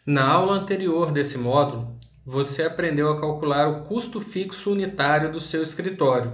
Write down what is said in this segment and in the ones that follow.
Na aula anterior desse módulo, você aprendeu a calcular o custo fixo unitário do seu escritório.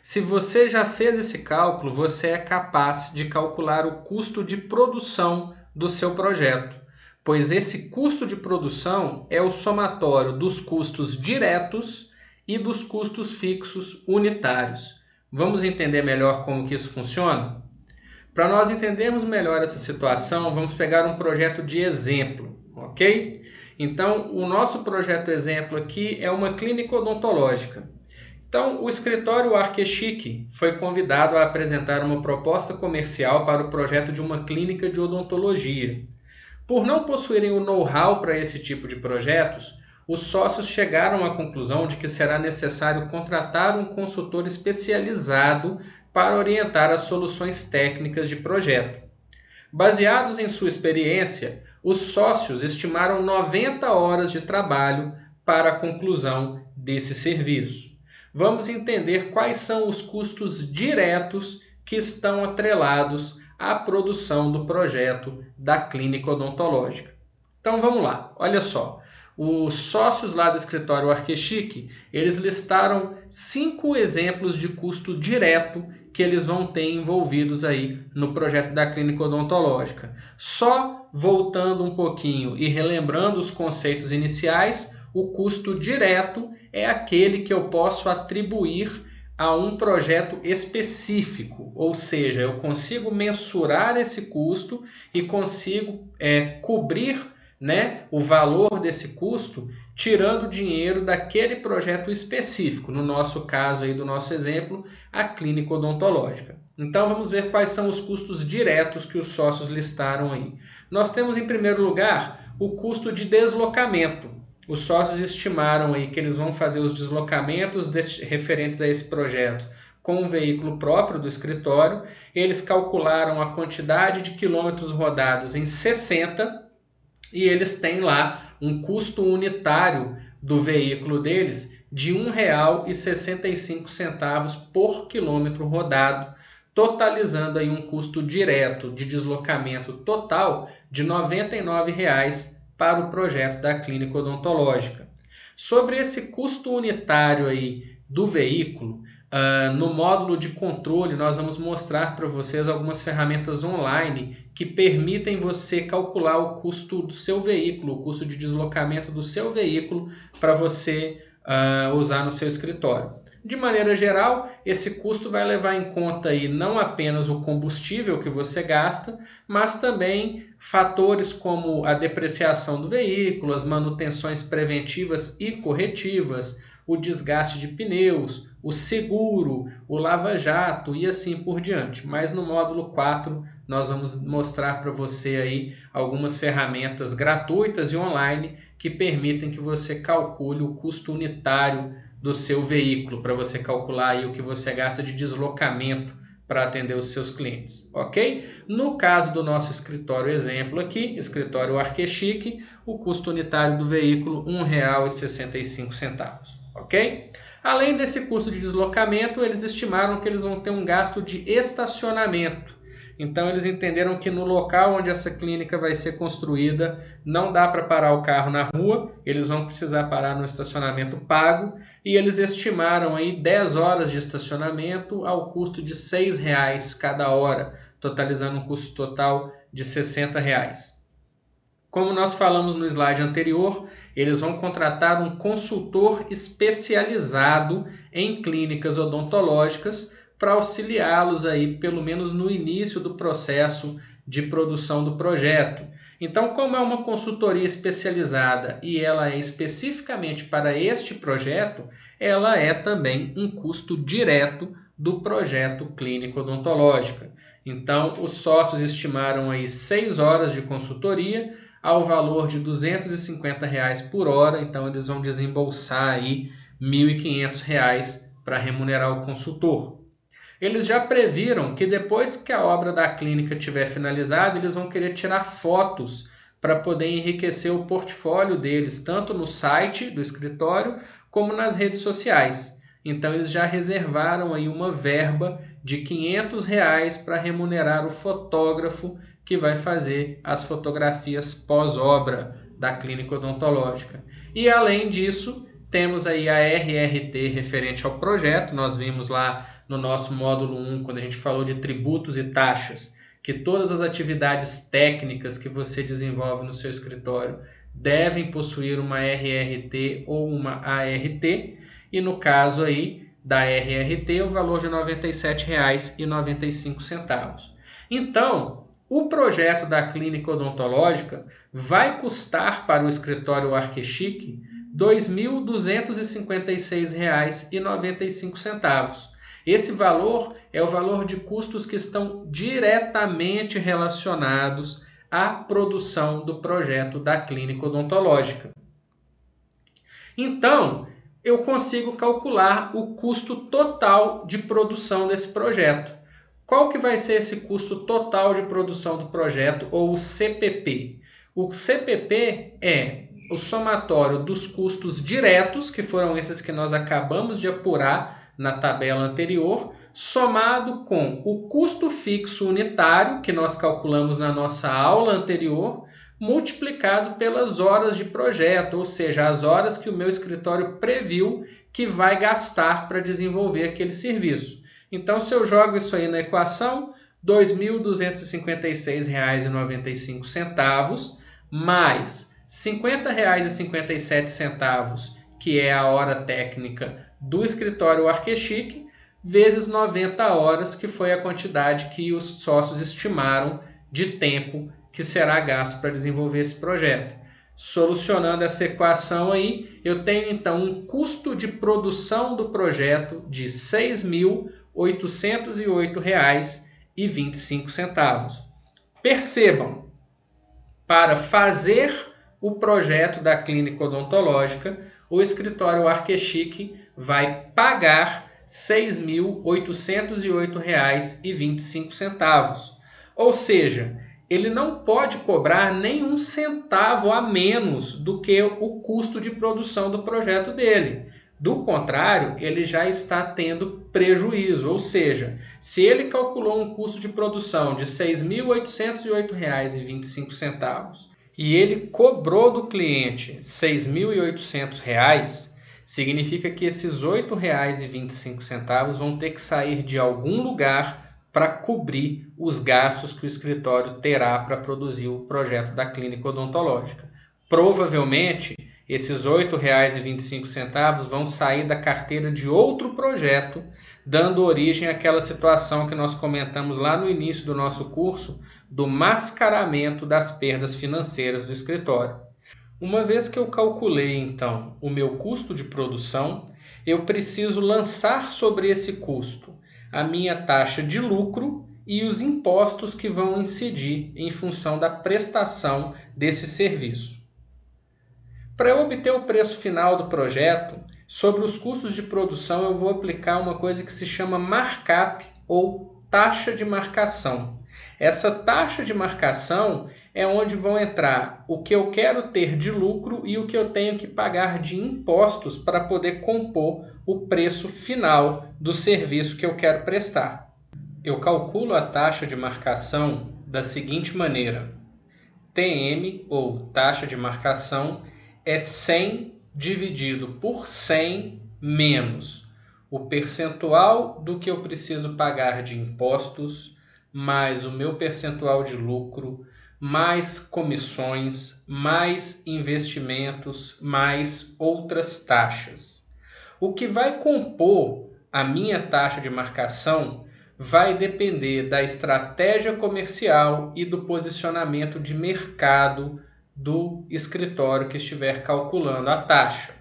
Se você já fez esse cálculo, você é capaz de calcular o custo de produção do seu projeto, pois esse custo de produção é o somatório dos custos diretos e dos custos fixos unitários. Vamos entender melhor como que isso funciona? Para nós entendermos melhor essa situação, vamos pegar um projeto de exemplo, ok? Então, o nosso projeto exemplo aqui é uma clínica odontológica. Então, o escritório Arquechique foi convidado a apresentar uma proposta comercial para o projeto de uma clínica de odontologia. Por não possuírem o know-how para esse tipo de projetos, os sócios chegaram à conclusão de que será necessário contratar um consultor especializado para orientar as soluções técnicas de projeto. Baseados em sua experiência, os sócios estimaram 90 horas de trabalho para a conclusão desse serviço. Vamos entender quais são os custos diretos que estão atrelados à produção do projeto da clínica odontológica. Então vamos lá, olha só. Os sócios lá do escritório Arquechique, eles listaram 5 exemplos de custo direto que eles vão ter envolvidos aí no projeto da clínica odontológica. Só voltando um pouquinho e relembrando os conceitos iniciais, o custo direto é aquele que eu posso atribuir a um projeto específico, ou seja, eu consigo mensurar esse custo e consigo cobrir, né, o valor desse custo tirando dinheiro daquele projeto específico, no nosso caso aí do nosso exemplo, a clínica odontológica. Então vamos ver quais são os custos diretos que os sócios listaram aí. Nós temos em primeiro lugar o custo de deslocamento. Os sócios estimaram aí que eles vão fazer os deslocamentos referentes a esse projeto com um veículo próprio do escritório. Eles calcularam a quantidade de quilômetros rodados em 60 e eles têm lá um custo unitário do veículo deles de R$ 1,65 por quilômetro rodado, totalizando aí um custo direto de deslocamento total de R$ 99,00 para o projeto da clínica odontológica. Sobre esse custo unitário aí do veículo, no módulo de controle nós vamos mostrar para vocês algumas ferramentas online que permitem você calcular o custo do seu veículo, o custo de deslocamento do seu veículo para você usar no seu escritório. De maneira geral, esse custo vai levar em conta aí não apenas o combustível que você gasta, mas também fatores como a depreciação do veículo, as manutenções preventivas e corretivas, o desgaste de pneus, o seguro, o lava-jato e assim por diante. Mas no módulo 4 nós vamos mostrar para você aí algumas ferramentas gratuitas e online que permitem que você calcule o custo unitário do seu veículo, para você calcular aí o que você gasta de deslocamento para atender os seus clientes, ok? No caso do nosso escritório exemplo aqui, escritório Arquechique, o custo unitário do veículo R$ 1,65, ok? Além desse custo de deslocamento, eles estimaram que eles vão ter um gasto de estacionamento. Então eles entenderam que no local onde essa clínica vai ser construída não dá para parar o carro na rua, eles vão precisar parar no estacionamento pago e eles estimaram aí 10 horas de estacionamento ao custo de R$ 6,00 cada hora, totalizando um custo total de R$ 60,00. Como nós falamos no slide anterior, eles vão contratar um consultor especializado em clínicas odontológicas para auxiliá-los aí, pelo menos no início do processo de produção do projeto. Então, como é uma consultoria especializada e ela é especificamente para este projeto, ela é também um custo direto do projeto clínico odontológica. Então, os sócios estimaram aí 6 horas de consultoria ao valor de R$ 250,00 por hora, então eles vão desembolsar aí R$ 1.500 para remunerar o consultor. Eles já previram que depois que a obra da clínica estiver finalizada, eles vão querer tirar fotos para poder enriquecer o portfólio deles, tanto no site do escritório como nas redes sociais. Então eles já reservaram aí uma verba de R$ 500 para remunerar o fotógrafo que vai fazer as fotografias pós-obra da clínica odontológica. E além disso, temos aí a RRT referente ao projeto. Nós vimos lá no nosso módulo 1, quando a gente falou de tributos e taxas, que todas as atividades técnicas que você desenvolve no seu escritório devem possuir uma RRT ou uma ART, e no caso aí da RRT, o valor de R$ 97,95. Então, o projeto da clínica odontológica vai custar para o escritório Arquechique R$ 2.256,95. Esse valor é o valor de custos que estão diretamente relacionados à produção do projeto da clínica odontológica. Então, eu consigo calcular o custo total de produção desse projeto. Qual que vai ser esse custo total de produção do projeto, ou o CPP? O CPP é o somatório dos custos diretos, que foram esses que nós acabamos de apurar na tabela anterior, somado com o custo fixo unitário, que nós calculamos na nossa aula anterior, multiplicado pelas horas de projeto, ou seja, as horas que o meu escritório previu que vai gastar para desenvolver aquele serviço. Então, se eu jogo isso aí na equação, R$ 2.256,95 mais R$ 50,57, que é a hora técnica do escritório Arquechique, vezes 90 horas, que foi a quantidade que os sócios estimaram de tempo que será gasto para desenvolver esse projeto. Solucionando essa equação aí, eu tenho então um custo de produção do projeto de R$ 6.808,25. Percebam, para fazer o projeto da clínica odontológica, o escritório Arquechique vai pagar R$ 6.808,25. Ou seja, ele não pode cobrar nenhum centavo a menos do que o custo de produção do projeto dele. Do contrário, ele já está tendo prejuízo, ou seja, se ele calculou um custo de produção de R$ 6.808,25 e ele cobrou do cliente R$ 6.800, significa que esses R$ 8,25 vão ter que sair de algum lugar para cobrir os gastos que o escritório terá para produzir o projeto da clínica odontológica. Provavelmente, esses R$ 8,25 vão sair da carteira de outro projeto, dando origem àquela situação que nós comentamos lá no início do nosso curso, do mascaramento das perdas financeiras do escritório. Uma vez que eu calculei, então, o meu custo de produção, eu preciso lançar sobre esse custo a minha taxa de lucro e os impostos que vão incidir em função da prestação desse serviço. Para eu obter o preço final do projeto, sobre os custos de produção eu vou aplicar uma coisa que se chama markup ou taxa de marcação. Essa taxa de marcação é onde vão entrar o que eu quero ter de lucro e o que eu tenho que pagar de impostos para poder compor o preço final do serviço que eu quero prestar. Eu calculo a taxa de marcação da seguinte maneira: TM, ou taxa de marcação, é 100 dividido por 100 menos o percentual do que eu preciso pagar de impostos, mais o meu percentual de lucro, mais comissões, mais investimentos, mais outras taxas. O que vai compor a minha taxa de marcação vai depender da estratégia comercial e do posicionamento de mercado do escritório que estiver calculando a taxa.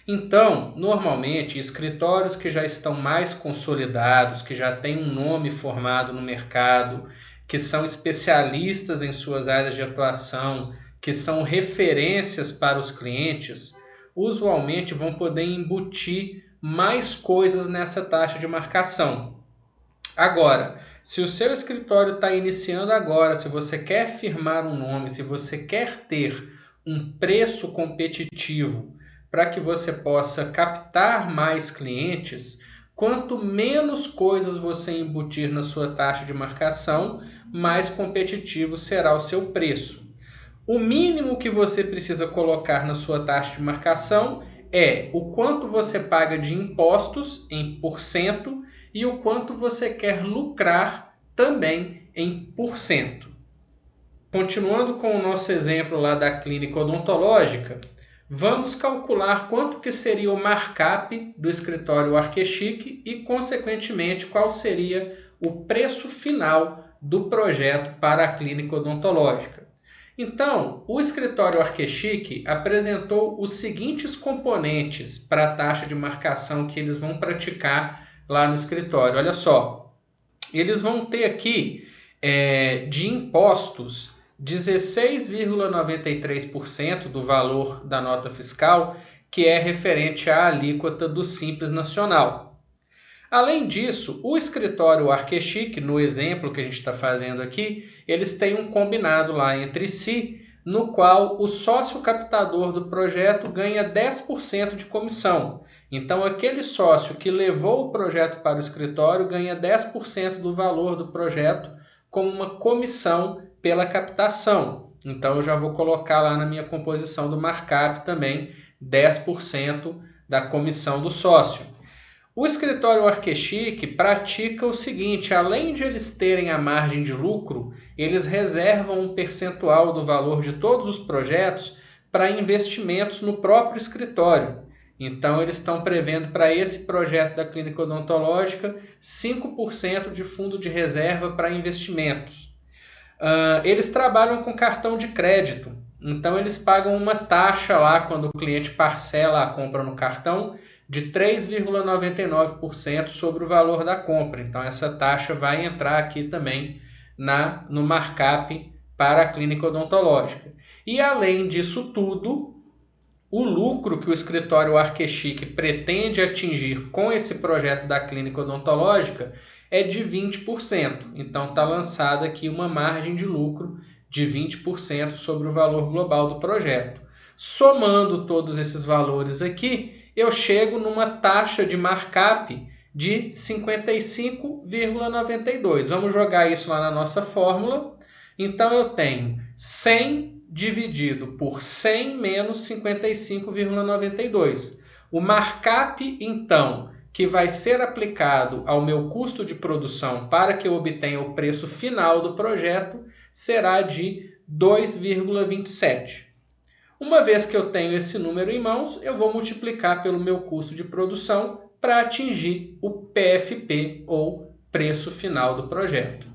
Então, normalmente, escritórios que já estão mais consolidados, que já têm um nome formado no mercado, que são especialistas em suas áreas de atuação, que são referências para os clientes, usualmente vão poder embutir mais coisas nessa taxa de marcação. Agora, se o seu escritório está iniciando agora, se você quer firmar um nome, se você quer ter um preço competitivo para que você possa captar mais clientes, quanto menos coisas você embutir na sua taxa de marcação, mais competitivo será o seu preço. O mínimo que você precisa colocar na sua taxa de marcação é o quanto você paga de impostos em porcento e o quanto você quer lucrar também em porcento. Continuando com o nosso exemplo lá da clínica odontológica, vamos calcular quanto que seria o markup do escritório Arquechique e, consequentemente, qual seria o preço final do projeto para a clínica odontológica. Então, o escritório Arquechique apresentou os seguintes componentes para a taxa de marcação que eles vão praticar lá no escritório. Olha só, eles vão ter aqui de impostos 16,93% do valor da nota fiscal, que é referente à alíquota do Simples Nacional. Além disso, o escritório Arquechique, no exemplo que a gente está fazendo aqui, eles têm um combinado lá entre si, no qual o sócio captador do projeto ganha 10% de comissão. Então, aquele sócio que levou o projeto para o escritório ganha 10% do valor do projeto como uma comissão pela captação. Então, eu já vou colocar lá na minha composição do markup também 10% da comissão do sócio. O escritório Arquechique pratica o seguinte: além de eles terem a margem de lucro, eles reservam um percentual do valor de todos os projetos para investimentos no próprio escritório. Então, eles estão prevendo para esse projeto da clínica odontológica 5% de fundo de reserva para investimentos. Eles trabalham com cartão de crédito, então eles pagam uma taxa lá quando o cliente parcela a compra no cartão de 3,99% sobre o valor da compra. Então essa taxa vai entrar aqui também no markup para a clínica odontológica. E além disso tudo, o lucro que o escritório Arquechique pretende atingir com esse projeto da clínica odontológica é de 20%. Então está lançada aqui uma margem de lucro de 20% sobre o valor global do projeto. Somando todos esses valores aqui, eu chego numa taxa de markup de 55,92. Vamos jogar isso lá na nossa fórmula. Então eu tenho 100 dividido por 100 menos 55,92. O markup, então, que vai ser aplicado ao meu custo de produção para que eu obtenha o preço final do projeto será de 2,27. Uma vez que eu tenho esse número em mãos, eu vou multiplicar pelo meu custo de produção para atingir o PFP, ou preço final do projeto.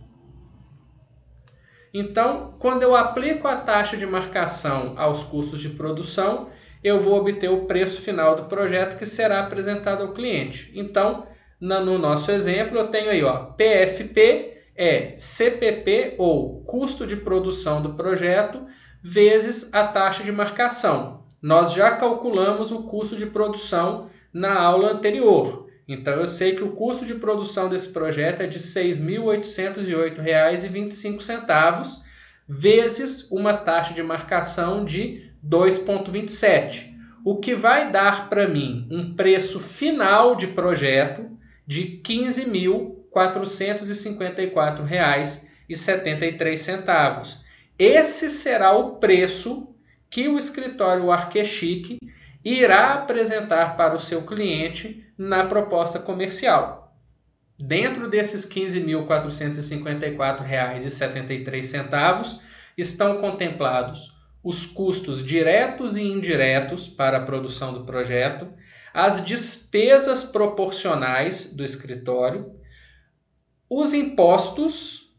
Então, quando eu aplico a taxa de marcação aos custos de produção, eu vou obter o preço final do projeto que será apresentado ao cliente. Então, no nosso exemplo, eu tenho aí, PFP é CPP, ou custo de produção do projeto, vezes a taxa de marcação. Nós já calculamos o custo de produção na aula anterior. Então, eu sei que o custo de produção desse projeto é de R$ 6.808,25, vezes uma taxa de marcação de 2,27, o que vai dar para mim um preço final de projeto de R$ 15.454,73. Esse será o preço que o escritório Arquechique irá apresentar para o seu cliente na proposta comercial. Dentro desses R$ 15.454,73 estão contemplados os custos diretos e indiretos para a produção do projeto, as despesas proporcionais do escritório, os impostos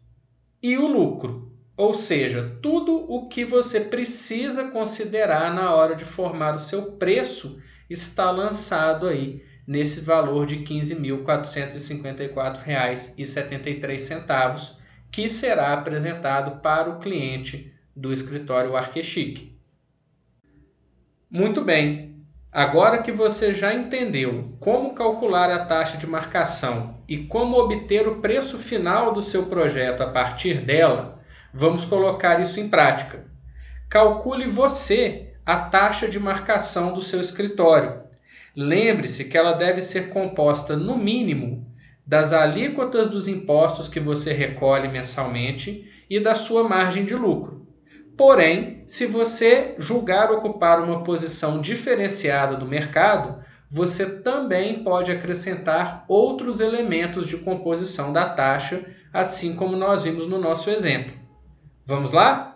e o lucro. Ou seja, tudo o que você precisa considerar na hora de formar o seu preço está lançado aí nesse valor de R$ 15.454,73, que será apresentado para o cliente do escritório Arquechique. Muito bem, agora que você já entendeu como calcular a taxa de marcação e como obter o preço final do seu projeto a partir dela, vamos colocar isso em prática. Calcule você a taxa de marcação do seu escritório. Lembre-se que ela deve ser composta, no mínimo, das alíquotas dos impostos que você recolhe mensalmente e da sua margem de lucro. Porém, se você julgar ocupar uma posição diferenciada do mercado, você também pode acrescentar outros elementos de composição da taxa, assim como nós vimos no nosso exemplo. Vamos lá?